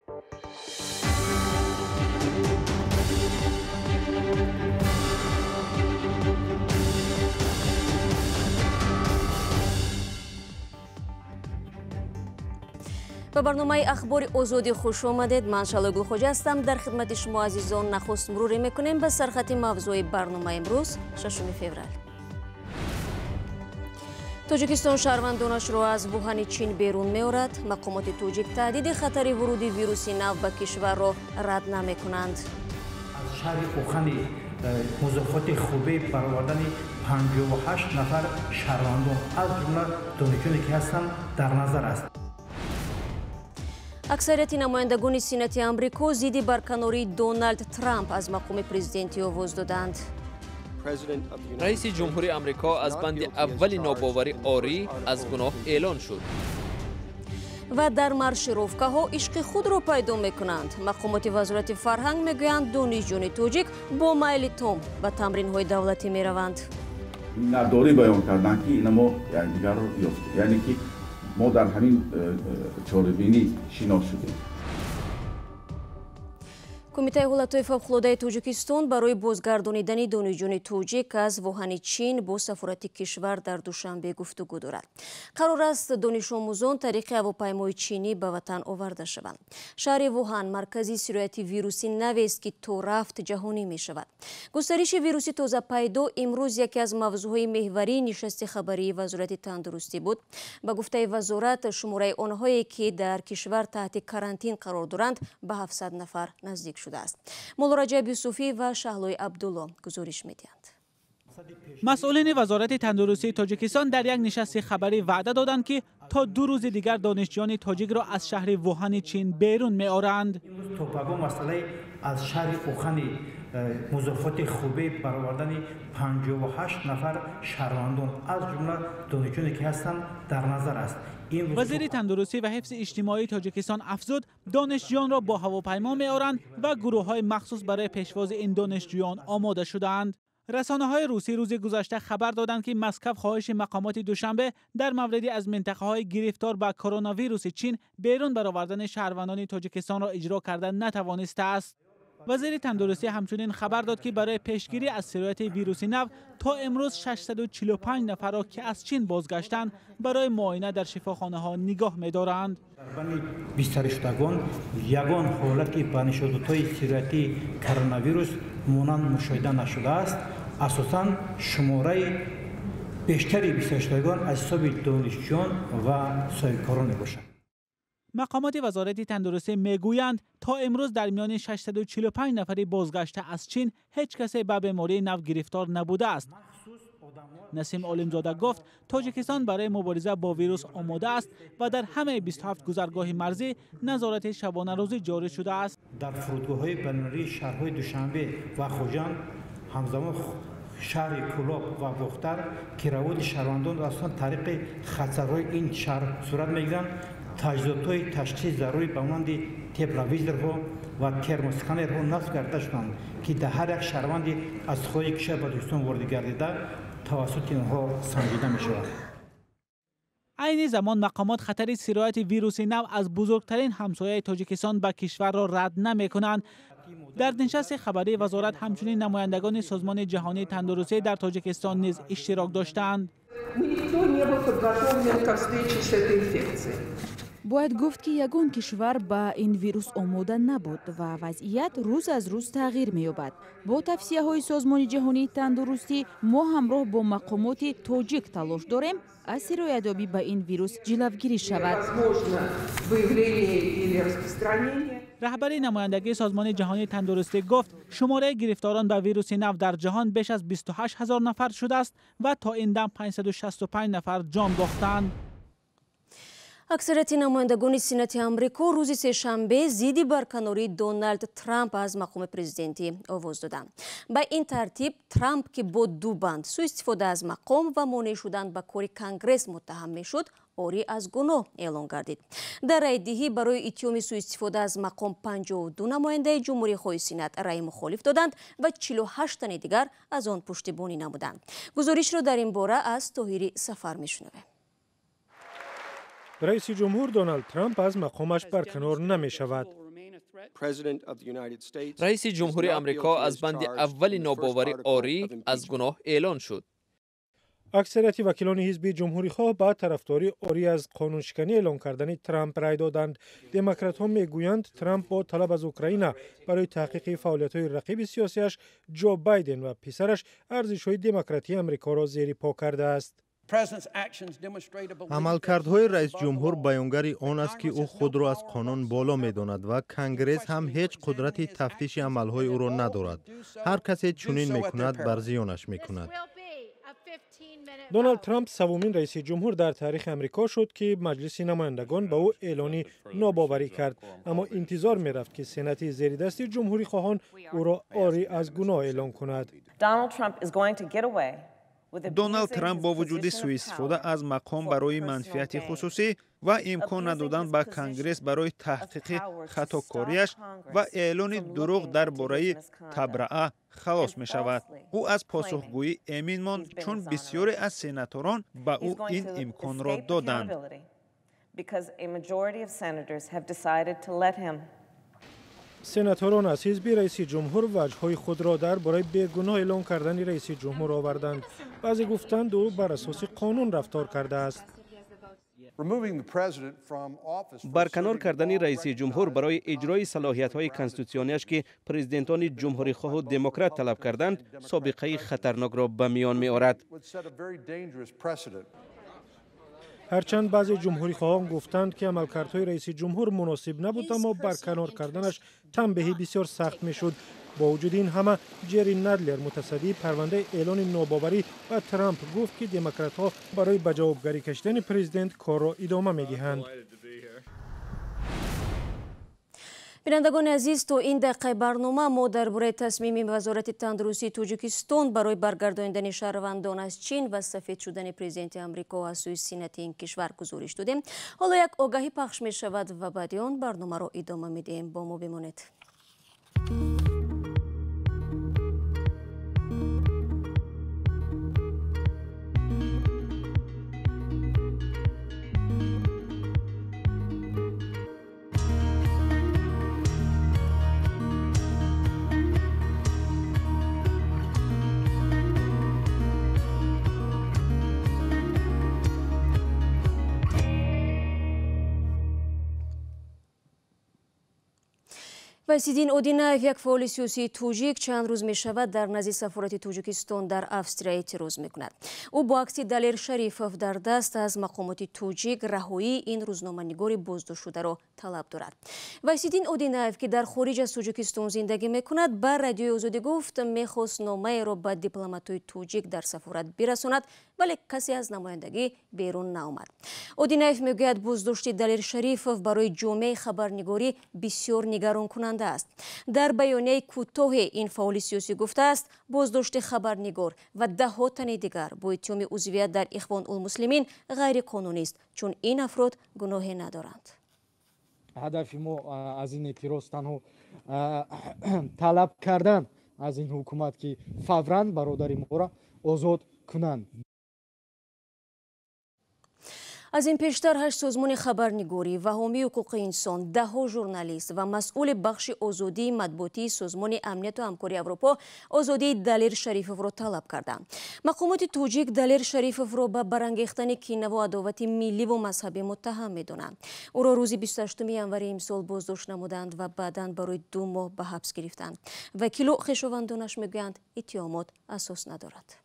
ба барномаи ахбори озодӣ хуш омадед. ман шалои гулхоҷа ҳастам. дар хидмати шумо азизон нахуст муруре мекунем ба сархати мавзӯи барномаи имрӯз 6 феврал. тоҷикистон шаҳрвандонашро аз вуҳани чин берун меорад. мақомоти тоҷик таҳдиди хатари вуруди вируси нав ба кишварро рад намекунанд. аз шаҳри ухани музофоти хубӣ баровардани 58 нафар шаҳрвандон аз ҷумла донишҷӯёне ки ҳастанд дар назар аст. аксарияти намояндагони Сенати Амрико зидди барканории Дональд Трамп аз мақоми президентӣ овоз доданд. раиси ҷумҳури Амрико аз банди аввали нобоварӣ орӣ аз гуноҳ эълон шуд. ва дар маршировкаҳо ишқи худро пайдо мекунанд. мақомоти вазорати фарҳанг мегӯянд донишҷӯёни тоҷик бо майли том ба тамринҳои давлатӣ мераванд. نداری بیان کردن که اینما یک دیگر رو یافتیم، یعنی که ما در همین چاره‌بینی شناخت شدیم. кумитаи ҳолатҳои фавқулодаи Тоҷикистон барои бозгардонидани донишҷӯёни тоҷик аз вуҳани чин бо сафорати кишвар дар душанбе гуфтугӯ дорад. қарор аст донишомӯзон тариқи ҳавопаймои чинӣ ба ватан оварда шаванд. шаҳри вуҳан маркази сирояти вируси навест ки то рафт ҷаҳонӣ мешавад. густариши вируси тозапайдо имрӯз яке аз мавзӯъҳои меҳварии нишасти хабарии вазорати тандурустӣ буд. ба гуфтаи вазорат шумораи онҳое ки дар кишвар таҳти карантин қарор доранд ба 700 нафар наздик шуд. молораҷаб юсуфӣ ва шаҳлои абдулло гузориш медиҳанд. مسئولین وزارت تندرستی تاجیکستان در یک نشست خبری وعده دادند که تا 2 روز دیگر دانشجویان تاجیک را از شهر ووهان چین بیرون می‌آورند. توپاگو مسئله از شهر ووهان مضافات خوبی برآوردن 58 نفر شهروندان از جمله دانشجویانی که هستند در نظر است. وزیر تندرستی و حفظ اجتماعی تاجیکستان افزود دانشجویان را با هواپیما می‌آورند و گروه‌های مخصوص برای پیشواز این دانشجویان آماده شدند. رسانه‌های روسی روز گذشته خبر دادند که مسکو خواهش مقامات دوشنبه در موردی از منطقه‌های گرفتار به کرونا ویروس چین بیرون برآوردن شهروندان تاجیکستان را اجرا کرده نتوانسته است. وزیر تندرستی همچنین خبر داد که برای پیشگیری از سرایت ویروس نو تا امروز 645 نفر را که از چین بازگشتند برای معاینه در شفاخانه‌ها نگاه می‌دارند. بین بیشتر شدگان یگان حالتی بانشادوتای سرایتی کرونا ویروس مانند مشاهده نشده است. اساساً شماره بیشتری بیشتر شدگان از حساب دانشجویان و سایکاران میباشند. مقامات وزارت تندرستی میگویند تا امروز در میان 645 نفری بازگشته از چین هیچ کسی به بیماری نو گرفتار نبوده است. نسیم عالمزاده گفت تاجیکستان برای مبارزه با ویروس آماده است و در همه 27 گذرگاه مرزی نظارت شبانه روزی جاری شده است. در فرودگاه‌های بین‌المللی شهرهای دوشنبه و خوجند همزمان شهر کلاب و بختر که رواد شهروندان اصلا طریق خطرهای این شهر صورت می‌گیرند. تجهیزات‌های تشخیص ضروری به مانند تپلویزرها و ترموسکانرها نصب کرده شدند که در هر یک شهروندی از خارج کشور به دوستان وارد گردیده توسط اینها سنجیده می‌شود. عین زمان مقامات خطر سرایت ویروس نو از بزرگترین همسایه تاجیکستان به کشور را رد نمی‌کنند. در نشست خبری وزارت همچنین نمایندگان سازمان جهانی تندرستی در تاجیکستان نیز اشتراک داشتند. باید گفت که یگان کشور با این ویروس آماده نبود و وضعیت روز از روز تغییر می‌یابد. با توصیه‌های سازمان جهانی تندرستی ما همراه با مقامات تاجیک تلاش داریم از سرایت‌یابی به این ویروس جلوگیری شود. رهبر نمایندگی سازمان جهانی تندرستی گفت شماره گرفتاران به ویروس نو در جهان بیش از 28,000 نفر شده است و تا این دم 565 نفر جان باختند. аксарияти намояндагони Сенати Амрико рӯзи сешанбе зидди барканории Дональд Трамп аз мақоми президентӣ овоз доданд. ба ин тартиб Трамп ки бо ду банд суистифода аз мақом ва монеъ шудан ба кори Конгресс муттаҳам мешуд, ори аз гуноҳ эълон гардид. дар райдиҳӣ барои иттиҳоми суистифода аз мақом 52 намояндаи ҷумҳурихоҳи Сенат раи мухолиф доданд ва 48 тани дигар аз он пуштибонӣ намуданд. гузоришро дар ин бора аз Тоҳири Сафар мешунавем. رئیس جمهور دونالد ترامپ از مقامش برکنار نمی شود. رئیس جمهوری آمریکا از بند اول ناباوری آری از گناه اعلان شد. اکثریت وکیلان حزب جمهوری خواه با طرفداری آری از قانونشکنی اعلان کردن ترامپ رای دادند. دموکرات ها میگویند ترامپ با طلب از اوکراین برای تحقیق فعالیت‌های رقیب سیاسیش جو بایدن و پسرش ارزش‌های دموکراتی آمریکا را زیر پا کرده است. عملکردهای رئیس جمهور بیانگر آن است که او خود را از قانون بالا می‌داند و کنگره هم هیچ قدرت تفتیش عملهای او را ندارد. هر کسی چنین می‌کند بر زیانش می‌کند. دونالد ترامپ سومین رئیس جمهور در تاریخ آمریکا شد که مجلس نمایندگان به او اعلان ناباوری کرد، اما انتظار می‌رفت که سنات زیر دست جمهوری خواهان او را عاری از گناه اعلان کند. دونالد ترامپ با وجود سوء استفاده از مقام برای منفعت خصوصی و امکان ندادن به کنگره برای تحقیق خطاکاریش و اعلان دروغ درباره تبرئه خلاص می شود. او از پاسخگویی امین ماند چون بسیاری از سناتوران به او این امکان را دادند. سناتوران از حزب رئیس جمهور وجه‌های خود را درباره بگناه اعلان کردن رئیس جمهور آوردند. بعضی گفتند او بر اساس قانون رفتار کرده است. برکنار کردن رئیس جمهور برای اجرای صلاحیت‌های کنستیتوسیونیش که پرزیدنتان جمهوری خواه و دموکرات طلب کردند، سابقه خطرناک را به میان می‌آورد. هرچند بعضی جمهوری خواهان گفتند که عملکردهای رئیس جمهور مناسب نبود، اما برکنار کردنش تنبیهی بسیار سخت میشد. با وجود این همه، جری ندلر متصدی پرونده اعلان ناباوری و ترامپ گفت که دموکرات‌ها برای به جوابگری کشیدن پرزیدنت کار را ادامه می‌دهند. بینندگان عزیز، تو این دقیقه برنامه ما درباره تصمیم وزارت تندرستی تاجیکستان برای برگرداندن شهروندان از چین و سفید شدن پرزیدنت آمریکا از سوی سنت این کشور گزارش دادیم. حالا یک آگاهی پخش می شود و بعد آن برنامه را ادامه میدیم. با ما بمانید. واسیدین اودیناف، یک فعال سیاسی توجیک، چند روز می شود در نزد سفارتی تاجیکستان در افسریا اعتراض می کند. او با عکس دلیر شریفوف در دست از مقامات توجیک رهایی این روزنامه‌نگار بازداشت شده را طلب دارد. واسیدین اودیناف که در خارج از تاجیکستان زندگی می کند، بر رادیوی آزادی گفت می‌خواست نامه را به دیپلمات‌های توجیک در سفارت برساند، ولی کسی از نمایندگی بیرون نآمد. اودیناف میگوید بازداشت دلیر شریفوف برای جامعه خبرنگاری بسیار نگران کننده است. در بیانیه کوتاه این فعال سیاسی گفته است بازداشت خبرنگار و ده‌ها تن دیگر با اتهام عضویت در اخوان المسلمین غیر قانونی است، چون این افراد گناهی ندارند. هدف ما از این اعتراض تنها طلب کردن از این حکومت که فوراً برادر ما را آزاد کنند. از این پیشتر 8 سازمان خبرنگاری و حامی حقوق انسان، 10 ژورنالیست و مسئول بخش آزادی مطبوعاتی سازمان امنیت و همکاری اروپا آزادی دلیر شریفوف را طلب کردند. مقامات توجیک دلیر شریفوف را به برانگیختن کینه و عداوت ملی و مذهبی متهم می‌دانند. او را روز 28 ژانویه امسال بازداشت نمودند و بعداً برای 2 ماه به حبس گرفتند. وکیل و خویشاوندانش میگویند اتهامات اساس ندارد.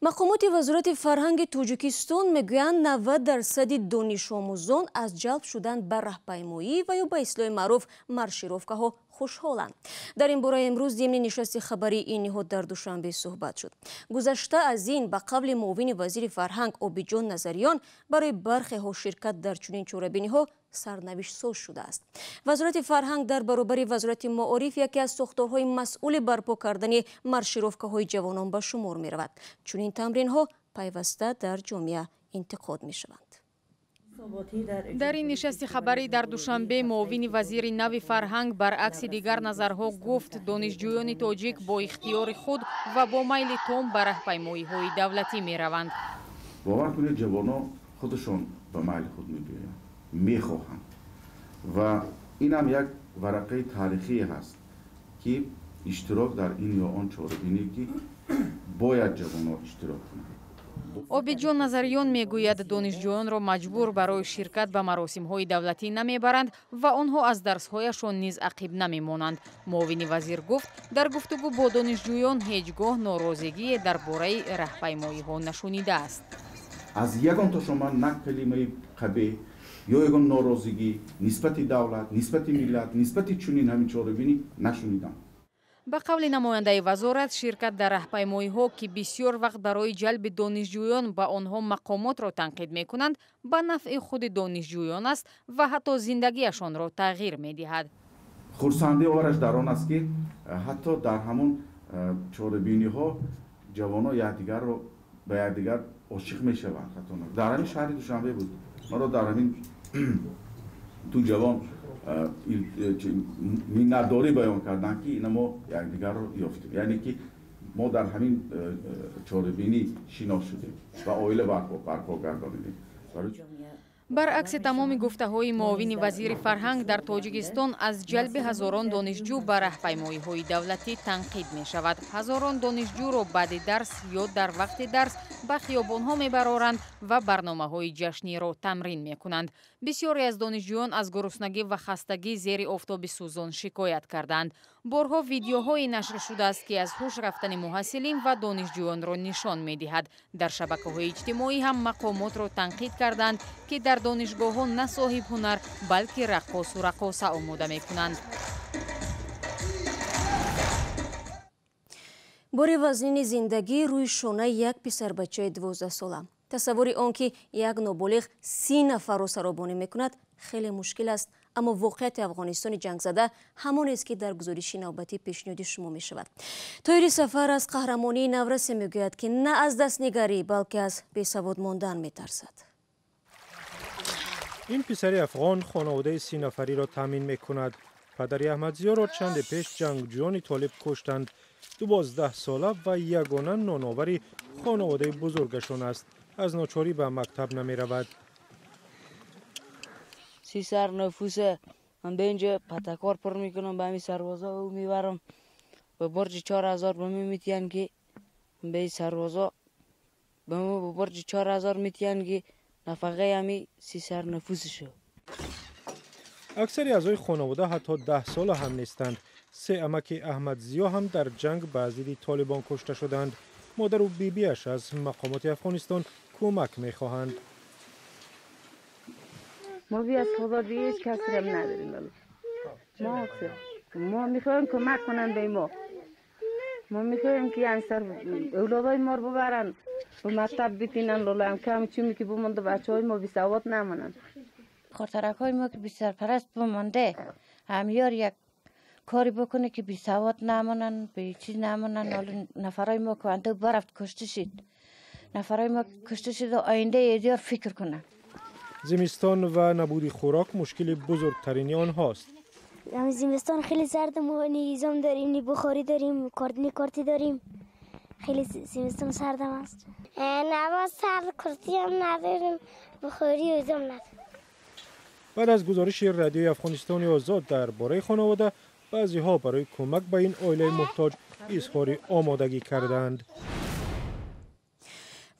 مقامات وزارت فرهنگ تاجیکستان میگویند 90% دانش آموزان از جلب شدن به راهپیمایی و یا به اصطلاح معروف مارشیروفکاها خوشحالند. در این باره امروز ضمن نشست خبری این نهاد در دوشنبه صحبت شد. گذشته از این به قول مуовини وزیر فرهنگ آبیجان نظریان برای برخی ها شرکت در چنین چاره‌بینی ها سرنوشت ساز شده است. وزارت فرهنگ در برابر وزارت معارف یکی از ساختارهای مسئول برپا کردن مارشیروفکاهای جوانان به شمار می رود. چنین تمرین ها پیوسته در جامعه انتقاد می شوند. در این نشست خبری در دوشنبه مуовини وزیر نو فرهنگ برعکس دیگر نظرها گفت دانشجویان تاجیک با اختیار خود و با میل تام به راهپیمایی‌های دولتی می روند. باور کنید جوانان خودشون به میل خود میگویند، میخواهند و این هم یک ورقه تاریخی هست که اشتراک در این یا آن چاره‌بینی که باید جوانان اشتراک کنند. обиҷон назарён мегӯяд донишҷӯёнро маҷбур барои ширкат ба маросимҳои давлатӣ намебаранд ва онҳо аз дарсҳояшон низ ақиб намемонанд. муовини вазир гуфт, дар гуфтугӯ бо донишҷӯён ҳеҷ гоҳ норозигие дар бораи раҳпаймоиҳо нашудааст. аз ягон тошома на калимаи қабеҳ ё ягон норозигӣ нисбати давлат, нисбати миллат, нисбати чунин ҳамин чорабинӣ нашунидам. ба қавли намояндаи вазорат, ширкат дар раҳпаймоиҳо ки бисёр вақт барои ҷалби донишҷӯён ба онҳо мақомотро танқид мекунанд, ба нафъи худи донишҷӯён аст ва ҳатто зиндагиашонро тағйир медиҳад. хурсандии ораш дар он аст ки ҳатто дар ҳамон чорабиниҳо ҷавоно якдигарро ба якдигар ошиқ мешаванд. дар ҳамин шаҳри душанбе буд, маро дар ҳамин ду ҷавон миннатдорӣ баён карданд ки ина мо якдигарро ёфтем, яъне ки мо дар ҳамин чорабинӣ шинос шудем ва оила барпо гардонидем. баръакси тамоми гуфтаҳои муовини вазири фарҳанг, дар тоҷикистон аз ҷалби ҳазорон донишҷӯ ба раҳпаймоиҳои давлатӣ танқид мешавад. ҳазорон донишҷӯро баъди дарс ё дар вақти дарс ба хиёбонҳо мебароранд ва барномаҳои ҷашниро тамрин мекунанд. бисёре аз донишҷӯён аз гуруснагӣ ва хастагӣ зери офтоби сӯзон шикоят карданд. борҳо видеоҳое нашр шудааст ки аз ҳуш рафтани муҳассилин ва донишҷӯёнро нишон медиҳад. дар шабакаҳои иҷтимоӣ ҳам мақомотро танқид карданд ки дар донишгоҳҳо на соҳибҳунар, балки раққосу раққоса омода мекунанд. бори вазнини зиндагӣ рӯи шонаи як писарбачаи 12 сола. тасаввури он ки як ноболиғ 30 нафарро саробонӣ мекунад хеле мушкил аст, аммо воқеияти афғонистони ҷангзада ҳамонест ки дар гузориши навбатӣ пешниҳоди шумо мешавад. тоири сафар аз қаҳрамонии наврасе мегӯяд ки на аз дастнигарӣ, балки аз бесавод мондан метарсад. این پسری افغان خانواده 30 نفری را تامین میکند. پدری احمدزیا را چند پیش جنگجویان طالب کشتند. 12 ساله و یگانه نانآوری خانواده بزرگشان است. از ناچاری به مکتب نمی رود. 300 نفوسه. من به اینجا پتکار پر میکنم، به همین سربازا او میبرم. به برج 4000 به می میتین که به سربازا به برج 4000 میتین که نفقه همی 300 نفوسشو. اکثر اعضای خانواده حتی 10 ساله هم نیستند. 3 عمک احمدزیا هم در جنگ به ضد طالبان کشته شدند. مادر و بیبیش از مقامات افغانستان کمک میخواهند. ما بی از خدا دیگه هیچ کسی هم نداریم. ما میخوایم کمک کنن به ما. ما میخوایم که این سر اولادای ما رو ببرن و مکتب بتینن، لالا هم کم چیمی که بمانده بچه های ما بی سواد نمانن. خاطرک های ما که بی سرپرست بمانده همیار یک کاری بکنه که بی سواد نمانن، به چیز نمانن. حالا نفرای ما که انده برفت کشته شد، نفرای ما کشته شد و آینده ایدیار فکر کنن. زمستان و نبود خوراک مشکل بزرگترین آنهاست. زمستان خیلی سرد، ما نیزام داریم، نی بخاری داریم، کارتی داریم. خیلی زمستان سرد است. نه سرد کارتی هم نداریم، بخاری و نیزام نداریم. بعد از گزارش رادیوی افغانستان آزاد درباره خانواده، بعضی ها برای کمک به این عائله محتاج اظهار آمادگی کردند.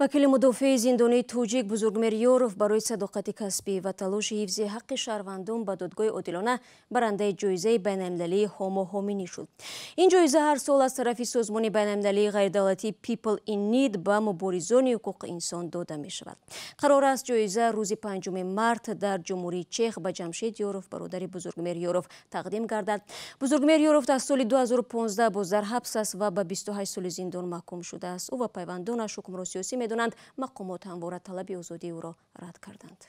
وکیل مدافع زندانی توجیک بزرگمیر یورف برای صداقت کسبی و تلاش حفظ حق شهروندان به دادگاه عادلانه برنده جایزه بین‌المللی هومو هومینی شد. این جایزه هر سال از طرف سازمان بین‌المللی غیردولتی People in Need به مبارزان حقوق انسان داده می شود. قرار است جایزه روز 5 مارت در جمهوری چک به جمشید یورف برادر بزرگمیر یورف تقدیم گردد. بزرگمیر یورف در سال 2015 باز در حبس است و به 28 سال زندان محکوم شده است. او و پیوندانش حکم را سیاسی می‌دانند. مقامات همواره طلب آزادی او را رد کردند.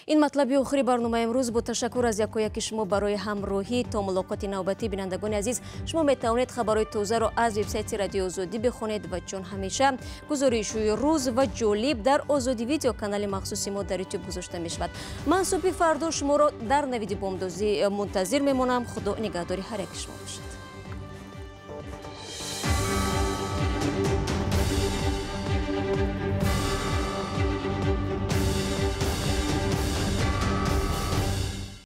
این مطلب آخری برنامه امروز. با تشکر از یکایک شما برای همراهی. تا ملاقات نوبتی بینندگان عزیز، شما میتوانید خبرهای تازه را از وبسایت رادیو آزادی بخوانید و چون همیشه گزارش‌های روز و جالب در آزادی ویدیو کانال مخصوص ما در یوتیوب گذاشته می شود. من صبح فردا شما را در نوید بامدازی منتظر میمانم. خدا نگهداری هر یک شما باشد.